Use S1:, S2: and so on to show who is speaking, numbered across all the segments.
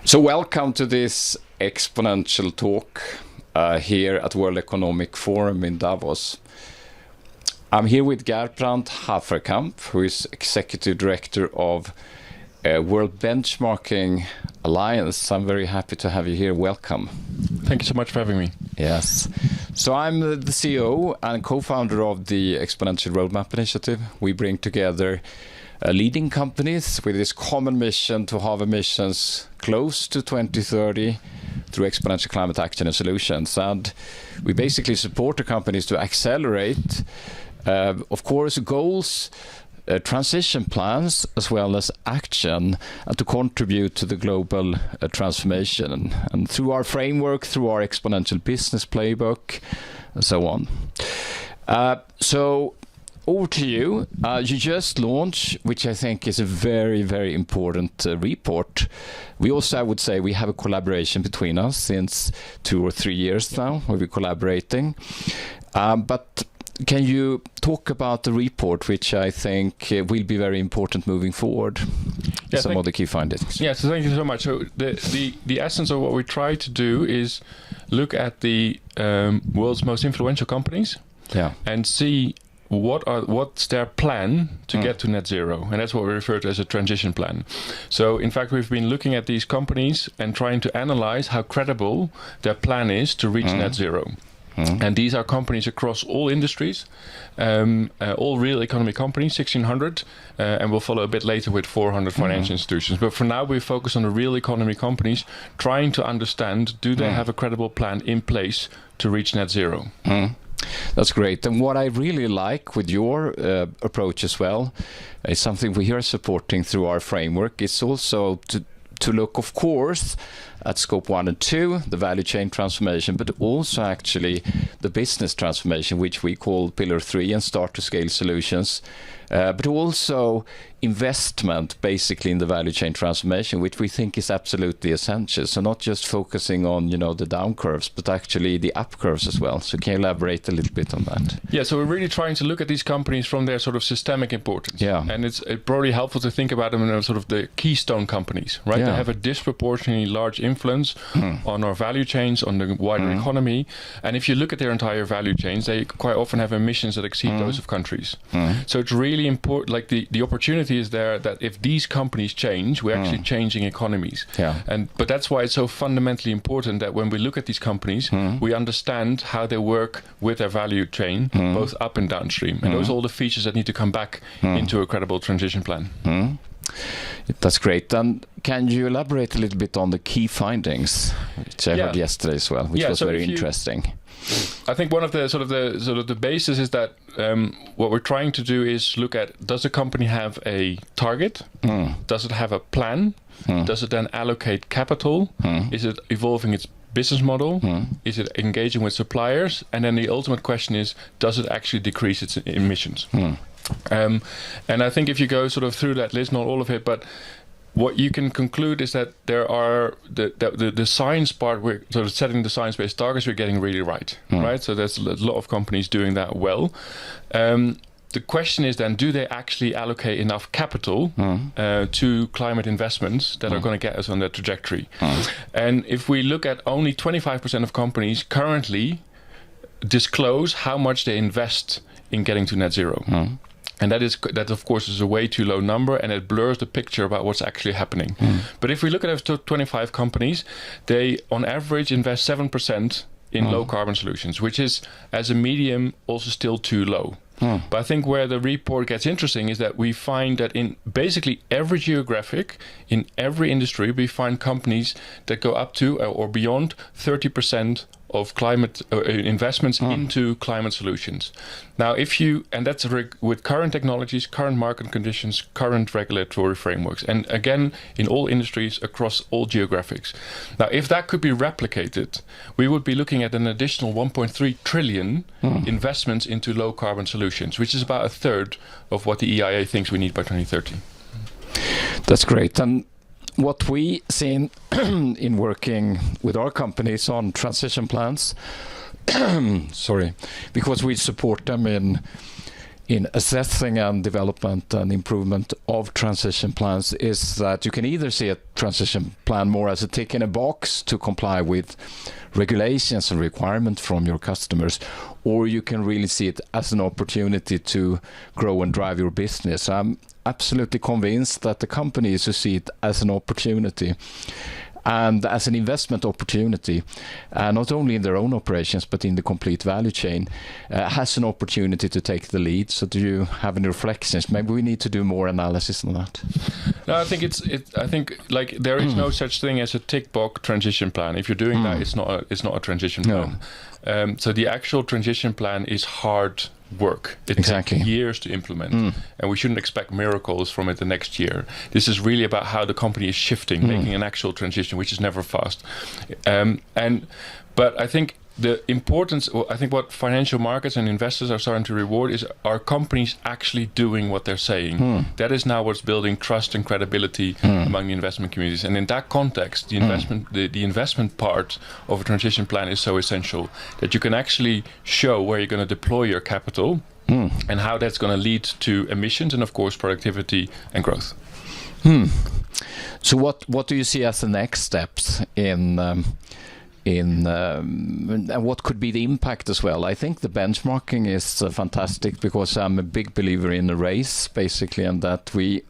S1: So welcome to this Exponential talk here at World Economic Forum in Davos. I'm here with Gerbrand, Haverkamp, who is Executive Director of World Benchmarking Alliance. I'm very happy to have you here. Welcome.
S2: Thank you so much for having me.
S1: Yes. So I'm the CEO and co-founder of the Exponential Roadmap Initiative. We bring together leading companies with this common mission to halve emissions close to 2030 through exponential climate action and solutions. And we basically support the companies to accelerate, of course, goals, transition plans, as well as action, and to contribute to the global transformation. And through our framework, through our exponential business playbook, and so on. So over to you. You just launched, which I think is a very, very important report. We also, I would say, we have a collaboration between us since 2 or 3 years now, where we're collaborating. But can you talk about the report, which I think will be very important moving forward? Yeah, some of the key findings.
S2: Yeah, so thank you so much. So the essence of what we try to do is look at the world's most influential companies, and see what's their plan to get to net zero, and that's what we refer to as a transition plan. So in fact, we've been looking at these companies and trying to analyze how credible their plan is to reach net zero. And these are companies across all industries, all real economy companies, 1,600, and we'll follow a bit later with 400 financial institutions. But for now, we focus on the real economy companies, trying to understand, do they have a credible plan in place to reach net zero?
S1: That's great. And what I really like with your approach as well is something we are supporting through our framework. It's also to look, of course, at scope 1 and 2, the value chain transformation, but also actually the business transformation, which we call pillar 3 and start to scale solutions, but also investment basically in the value chain transformation, which we think is absolutely essential. So not just focusing on, the down curves, but actually the up curves as well. So can you elaborate a little bit on that?
S2: Yeah, so we're really trying to look at these companies from their sort of systemic importance.
S1: Yeah.
S2: And it's probably helpful to think about them in sort of the keystone companies, right? Yeah. They have a disproportionately large influence on our value chains, on the wider economy. And if you look at their entire value chains, they quite often have emissions that exceed those of countries. So it's really important, like the opportunity is there that if these companies change, we're actually changing economies.
S1: Yeah.
S2: But that's why it's so fundamentally important that when we look at these companies, we understand how they work with their value chain, both up and downstream. And those are all the features that need to come back into a credible transition plan.
S1: That's great. And can you elaborate a little bit on the key findings, which I heard yesterday as well, which was very interesting?
S2: I think one of the basis is that what we're trying to do is look at, does the company have a target? Does it have a plan? Does it then allocate capital? Is it evolving its business model? Is it engaging with suppliers? And then the ultimate question is, does it actually decrease its emissions? And I think if you go sort of through that list, not all of it, but what you can conclude is that there are the science part, we're sort of setting the science-based targets, we're getting really right. So there's a lot of companies doing that well. The question is then, do they actually allocate enough capital to climate investments that are going to get us on that trajectory? And if we look at only 25% of companies currently disclose how much they invest in getting to net zero. And that of course is a way too low number, and it blurs the picture about what's actually happening. But if we look at those 25 companies, they on average invest 7% in low carbon solutions, which is as a medium also still too low. But I think where the report gets interesting is that we find that in basically every geographic, in every industry, we find companies that go up to or beyond 30% of climate investments into climate solutions. Now, and that's with current technologies, current market conditions, current regulatory frameworks, and again, in all industries across all geographics. Now, if that could be replicated, we would be looking at an additional 1.3 trillion investments into low carbon solutions, which is about a third of what the EIA thinks we need by 2030.
S1: That's great. And what we see in working with our companies on transition plans, because we support them in in assessing and development and improvement of transition plans is that you can either see a transition plan more as a tick in a box to comply with regulations and requirements from your customers, or you can really see it as an opportunity to grow and drive your business. I'm absolutely convinced that the companies who see it as an opportunity and as an investment opportunity, not only in their own operations but in the complete value chain, has an opportunity to take the lead. So do you have any reflections? Maybe we need to do more analysis on that.
S2: No, I think I think like there is no such thing as a tick box transition plan. If you're doing that, it's not a transition plan. No. So the actual transition plan is hard work. It takes years to implement, and we shouldn't expect miracles from it the next year. This is really about how the company is shifting, making an actual transition, which is never fast. But I think the importance, I think what financial markets and investors are starting to reward is, are companies actually doing what they're saying? That is now what's building trust and credibility among the investment communities. And in that context, the investment part of a transition plan is so essential, that you can actually show where you're going to deploy your capital and how that's going to lead to emissions and, of course, productivity and growth.
S1: So what do you see as the next steps and what could be the impact as well? I think the benchmarking is fantastic, because I'm a big believer in a race, basically, and that we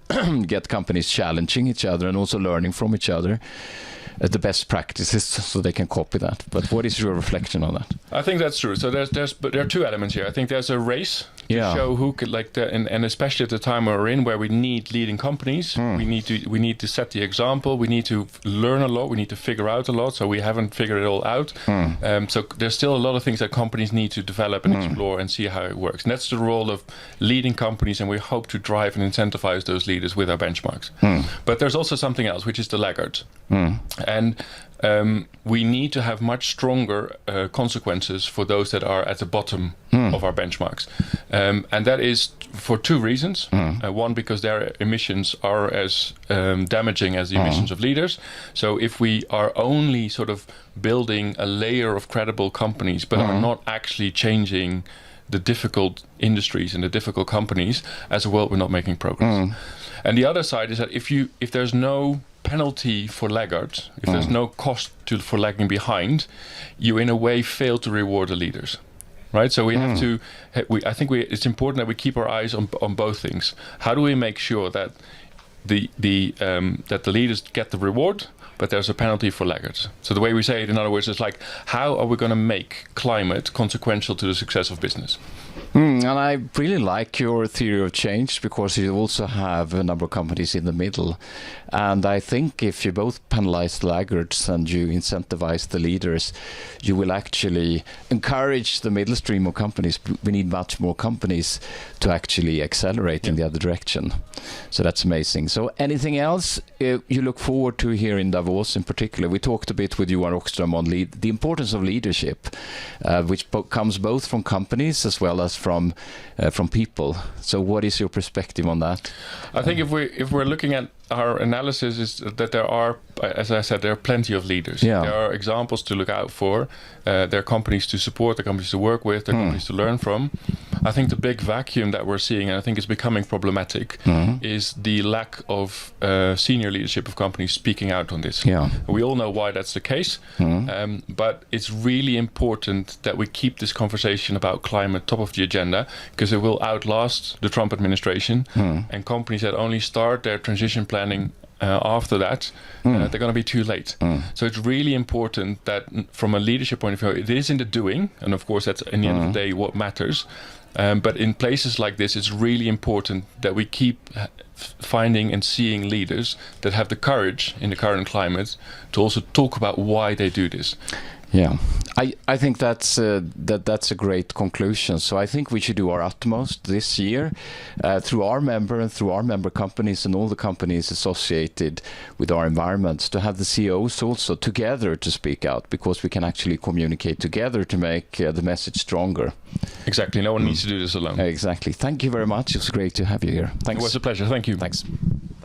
S1: get companies challenging each other and also learning from each other the best practices so they can copy that. But what is your reflection on that?
S2: I think that's true. So there are two elements here. I think there's a race to show who could, like, and especially at the time we're in, where we need leading companies. We need to set the example. We need to learn a lot. We need to figure out a lot. So we haven't figured it all out. So there's still a lot of things that companies need to develop and explore and see how it works. And that's the role of leading companies, and we hope to drive and incentivize those leaders with our benchmarks. But there's also something else, which is the laggards. And we need to have much stronger consequences for those that are at the bottom of our benchmarks. And that is for two reasons. One, because their emissions are as damaging as the emissions of leaders. So if we are only sort of building a layer of credible companies but are not actually changing the difficult industries and the difficult companies, as a world, we're not making progress. And the other side is that if there's no penalty for laggards, if there's no cost for lagging behind, you in a way fail to reward the leaders, right? So we have to. I think it's important that we keep our eyes on both things. How do we make sure that the leaders get the reward, but there's a penalty for laggards? So the way we say it, in other words, is like, how are we going to make climate consequential to the success of business?
S1: And I really like your theory of change, because you also have a number of companies in the middle. And I think if you both penalize laggards and you incentivize the leaders, you will actually encourage the middle stream of companies. We need much more companies to actually accelerate in the other direction. So that's amazing. So anything else you look forward to here in Davos in particular? We talked a bit with Johan Rockström on the importance of leadership, which comes both from companies as well as from people. So what is your perspective on that?
S2: I think if we're looking at our analysis, is that there are, as I said, there are plenty of leaders. There are examples to look out for. There are companies to support, there are companies to work with, there are companies to learn from. I think the big vacuum that we're seeing, and I think it's becoming problematic, is the lack of senior leadership of companies speaking out on this. We all know why that's the case, but it's really important that we keep this conversation about climate top of the agenda, because it will outlast the Trump administration, and companies that only start their transition planning after that, they're going to be too late. So it's really important that from a leadership point of view, it is in the doing, and of course that's in the end of the day what matters. But in places like this, it's really important that we keep finding and seeing leaders that have the courage in the current climate to also talk about why they do this. I think that's a great conclusion. So I think we should do our utmost this year through our member companies and all the companies associated with our environment, to have the CEOs also together to speak out, because we can actually communicate together to make the message stronger. Exactly. No one needs to do this alone.
S1: Exactly. Thank you very much. It was great to have you here. Thanks.
S2: It was a pleasure. Thank you.
S1: Thanks.